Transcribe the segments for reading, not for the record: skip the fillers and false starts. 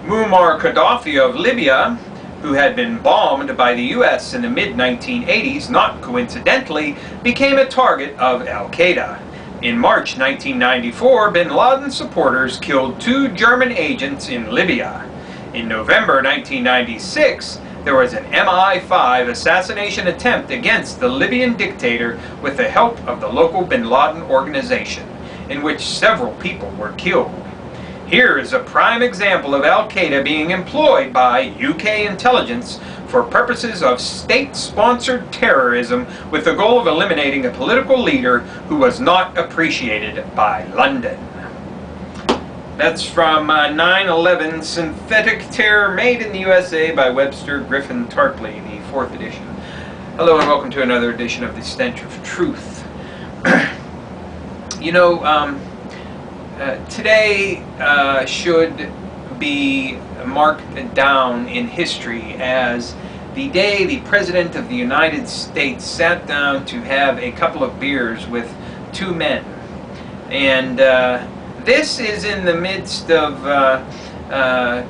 Muammar Gaddafi of Libya, who had been bombed by the US in the mid-1980s, not coincidentally, became a target of Al-Qaeda. In March 1994, bin Laden supporters killed 2 German agents in Libya. In November 1996, there was an MI5 assassination attempt against the Libyan dictator with the help of the local bin Laden organization, in which several people were killed. Here is a prime example of Al-Qaeda being employed by UK intelligence for purposes of state-sponsored terrorism with the goal of eliminating a political leader who was not appreciated by London. That's from 9/11 Synthetic Terror Made in the USA by Webster Griffin Tarpley, the 4th edition. Hello and welcome to another edition of The Stench of Truth. You know, today should be marked down in history as the day the President of the United States sat down to have a couple of beers with 2 men. And this is in the midst of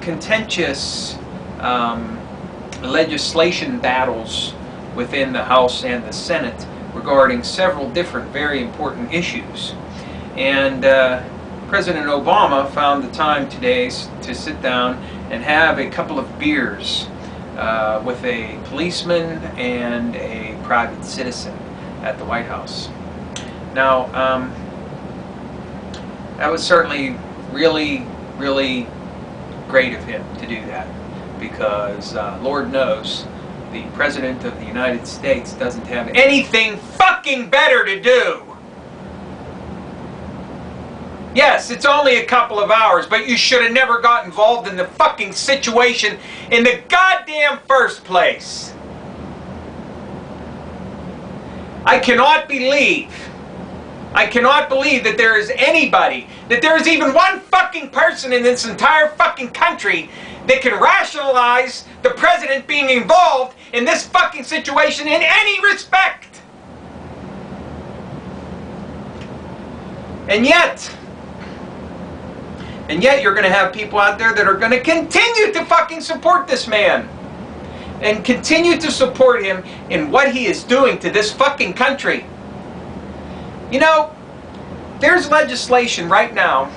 contentious legislation battles within the House and the Senate regarding several different very important issues. And President Obama found the time today to sit down and have a couple of beers with a policeman and a private citizen at the White House. Now, that was certainly really, really great of him to do that, because Lord knows the President of the United States doesn't have anything fucking better to do. Yes, it's only a couple of hours, but you should have never got involved in the fucking situation in the goddamn first place. I cannot believe that there is anybody, that there is even one fucking person in this entire fucking country that can rationalize the president being involved in this fucking situation in any respect. And yet you're going to have people out there that are going to continue to fucking support this man and continue to support him in what he is doing to this fucking country. You know, there's legislation right now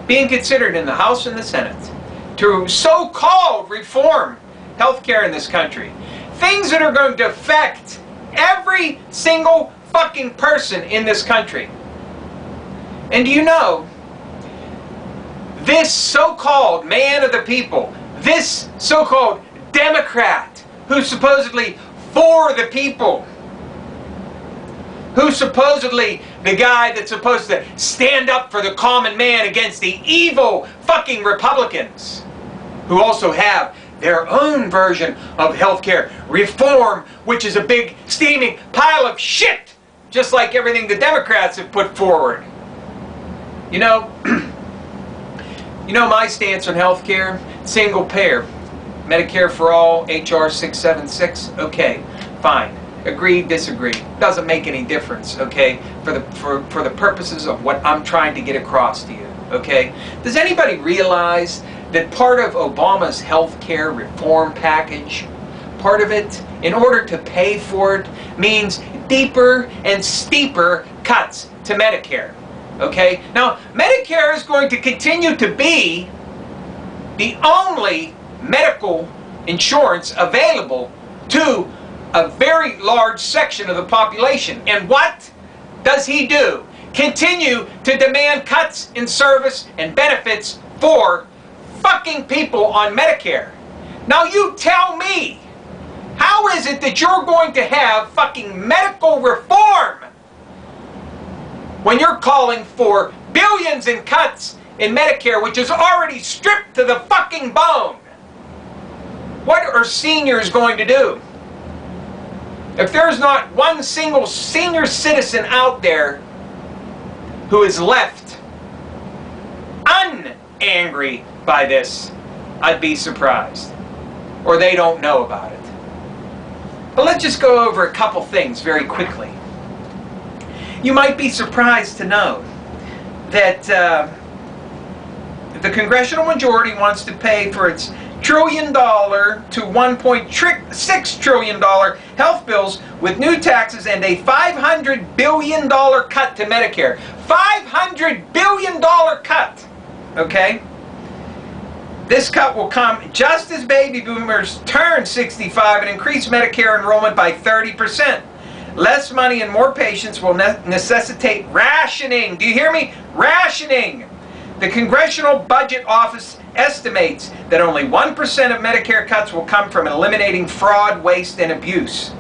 being considered in the House and the Senate to so-called reform healthcare in this country. Things that are going to affect every single fucking person in this country. And do you know, this so-called man of the people, this so-called Democrat who's supposedly for the people, who's supposedly the guy that's supposed to stand up for the common man against the evil fucking Republicans, who also have their own version of healthcare reform, which is a big steaming pile of shit, just like everything the Democrats have put forward. You know, my stance on healthcare: single payer, Medicare for all, HR 676. Okay, fine. Agree, disagree. Doesn't make any difference, okay, for the purposes of what I'm trying to get across to you, okay? Does anybody realize that part of Obama's health care reform package, part of it, in order to pay for it, means deeper and steeper cuts to Medicare, okay? Now, Medicare is going to continue to be the only medical insurance available to a very large section of the population. And what does he do? Continue to demand cuts in service and benefits for fucking people on Medicare. Now you tell me, how is it that you're going to have fucking medical reform when you're calling for billions in cuts in Medicare, which is already stripped to the fucking bone? What are seniors going to do? If there's not one single senior citizen out there who is left unangry by this, I'd be surprised. Or they don't know about it. But let's just go over a couple things very quickly. You might be surprised to know that the congressional majority wants to pay for its $1 trillion to $1.6 trillion health bills with new taxes and a $500 billion cut to Medicare. $500 billion cut! Okay? This cut will come just as baby boomers turn 65 and increase Medicare enrollment by 30%. Less money and more patients will necessitate rationing. Do you hear me? Rationing! The Congressional Budget Office estimates that only 1% of Medicare cuts will come from eliminating fraud, waste, and abuse.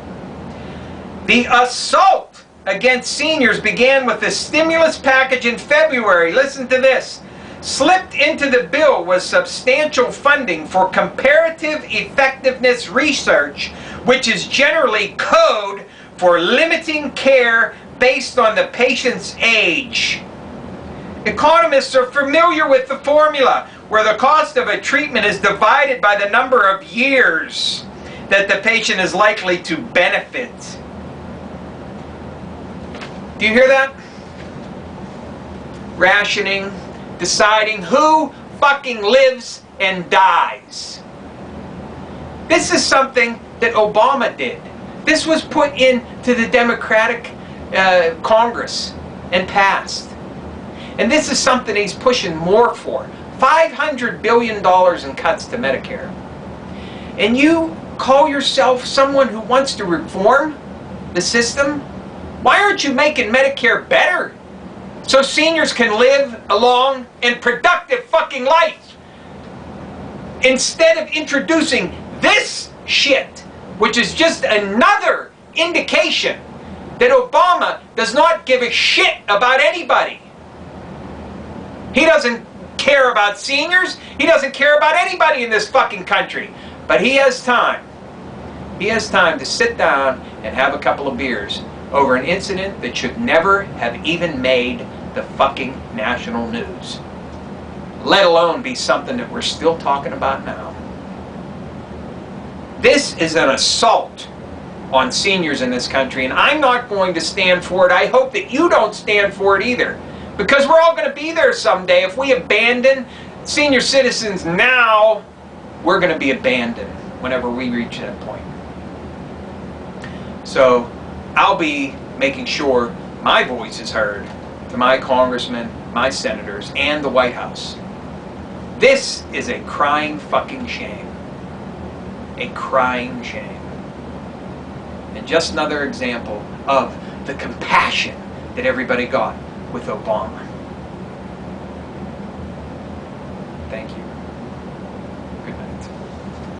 The assault against seniors began with the stimulus package in February. Listen to this. Slipped into the bill was substantial funding for comparative effectiveness research, which is generally code for limiting care based on the patient's age. Economists are familiar with the formula, where the cost of a treatment is divided by the number of years that the patient is likely to benefit. Do you hear that? Rationing, deciding who fucking lives and dies. This is something that Obama did. This was put into the Democratic Congress and passed. And this is something he's pushing more for. $500 billion in cuts to Medicare. And you call yourself someone who wants to reform the system? Why aren't you making Medicare better? So seniors can live a long and productive fucking life. Instead of introducing this shit, which is just another indication that Obama does not give a shit about anybody. He doesn't care about seniors. He doesn't care about anybody in this fucking country. But he has time. He has time to sit down and have a couple of beers over an incident that should never have even made the fucking national news. Let alone be something that we're still talking about now. This is an assault on seniors in this country, and I'm not going to stand for it. I hope that you don't stand for it either. Because we're all going to be there someday. If we abandon senior citizens now, we're going to be abandoned whenever we reach that point. So I'll be making sure my voice is heard to my congressmen, my senators, and the White House. This is a crying fucking shame. A crying shame. And just another example of the compassion that everybody got with Obama. Thank you.